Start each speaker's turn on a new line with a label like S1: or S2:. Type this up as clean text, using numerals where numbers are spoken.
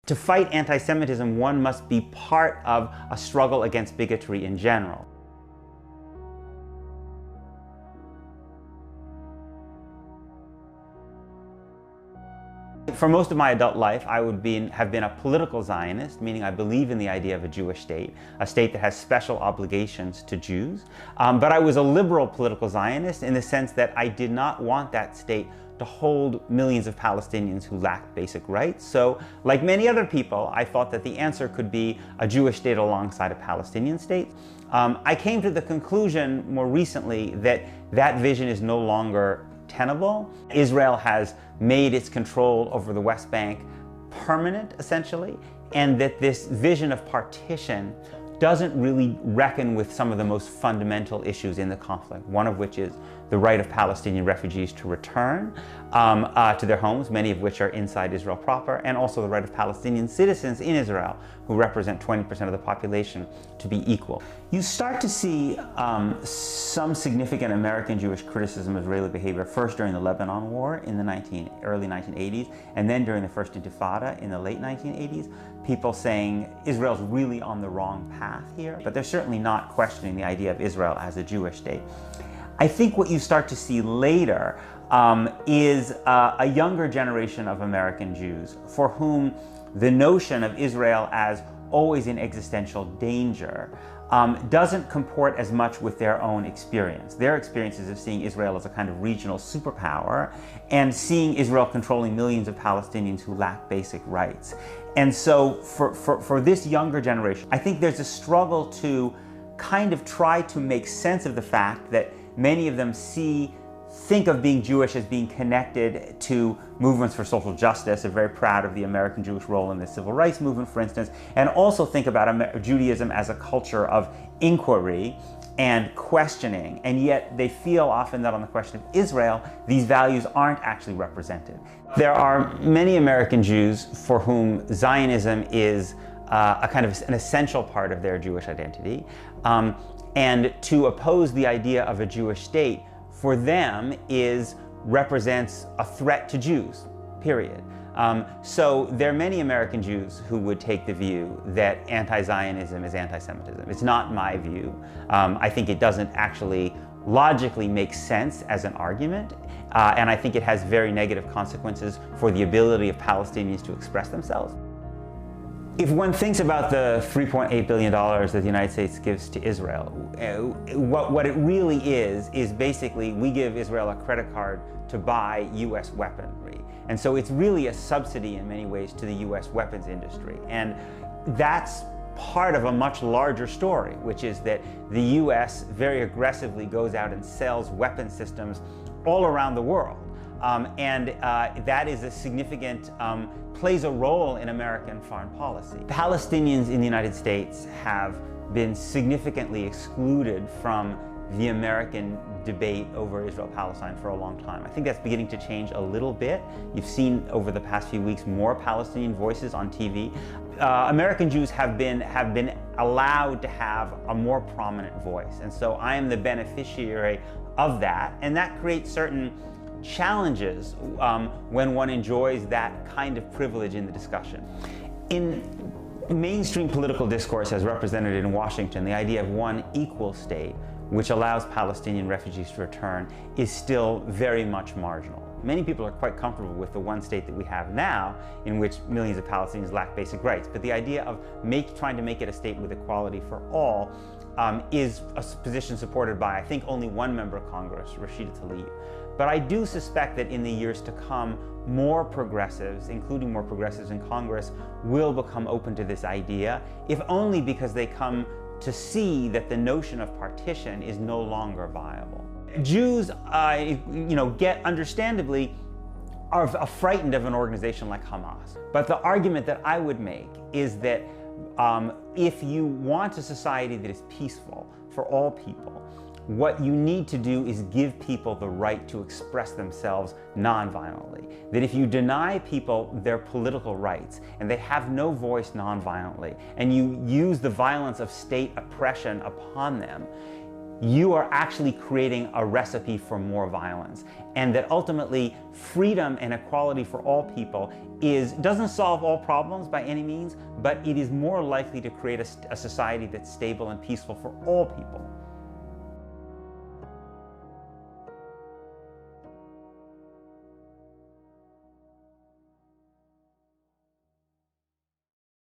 S1: To fight anti-Semitism, one must be part of a struggle against bigotry in general. For most of my adult life, I would have been a political Zionist, meaning I believe in the idea of a Jewish state, a state that has special obligations to Jews. But I was a liberal political Zionist in the sense that I did not want that state to hold millions of Palestinians who lacked basic rights. So, like many other people, I thought that the answer could be a Jewish state alongside a Palestinian state. I came to the conclusion more recently that that vision is no longer tenable. Israel has made its control over the West Bank permanent, essentially, and that this vision of partition doesn't really reckon with some of the most fundamental issues in the conflict, one of which is the right of Palestinian refugees to return to their homes, many of which are inside Israel proper, and also the right of Palestinian citizens in Israel, who represent 20% of the population, to be equal. You start to see some significant American Jewish criticism of Israeli behavior first during the Lebanon War in the early 1980s, and then during the First Intifada in the late 1980s. People saying Israel's really on the wrong path here, but they're certainly not questioning the idea of Israel as a Jewish state. I think what you start to see later is a younger generation of American Jews for whom the notion of Israel as always in existential danger doesn't comport as much with their own experience. Their experiences of seeing Israel as a kind of regional superpower and seeing Israel controlling millions of Palestinians who lack basic rights. And so for this younger generation, I think there's a struggle to kind of try to make sense of the fact that many of them think of being Jewish as being connected to movements for social justice. They're very proud of the American Jewish role in the civil rights movement, for instance, and also think about Judaism as a culture of inquiry and questioning. And yet they feel often that on the question of Israel, these values aren't actually represented. There are many American Jews for whom Zionism is a kind of an essential part of their Jewish identity. And to oppose the idea of a Jewish state for them represents a threat to Jews, period. So there are many American Jews who would take the view that anti-Zionism is anti-Semitism. It's not my view. I think it doesn't actually logically make sense as an argument, and I think it has very negative consequences for the ability of Palestinians to express themselves. If one thinks about the $3.8 billion that the United States gives to Israel, what it really is basically we give Israel a credit card to buy US weaponry. And so it's really a subsidy in many ways to the US weapons industry. And that's part of a much larger story, which is that the US very aggressively goes out and sells weapon systems all around the world. That is a significant, plays a role in American foreign policy. Palestinians in the United States have been significantly excluded from the American debate over Israel-Palestine for a long time. I think that's beginning to change a little bit. You've seen over the past few weeks more Palestinian voices on TV. American Jews have been allowed to have a more prominent voice, and so I am the beneficiary of that, and that creates certain challenges when one enjoys that kind of privilege in the discussion. In mainstream political discourse as represented in Washington, the idea of one equal state which allows Palestinian refugees to return is still very much marginal. Many people are quite comfortable with the one state that we have now, in which millions of Palestinians lack basic rights. But the idea of trying to make it a state with equality for all is a position supported by, I think, only one member of Congress, Rashida Tlaib. But I do suspect that in the years to come, more progressives, including more progressives in Congress, will become open to this idea, if only because they come to see that the notion of partition is no longer viable. Jews, understandably, are frightened of an organization like Hamas. But the argument that I would make is that if you want a society that is peaceful for all people, what you need to do is give people the right to express themselves non-violently. That if you deny people their political rights and they have no voice non-violently, and you use the violence of state oppression upon them, you are actually creating a recipe for more violence. And that ultimately freedom and equality for all people doesn't solve all problems by any means, but it is more likely to create a society that's stable and peaceful for all people.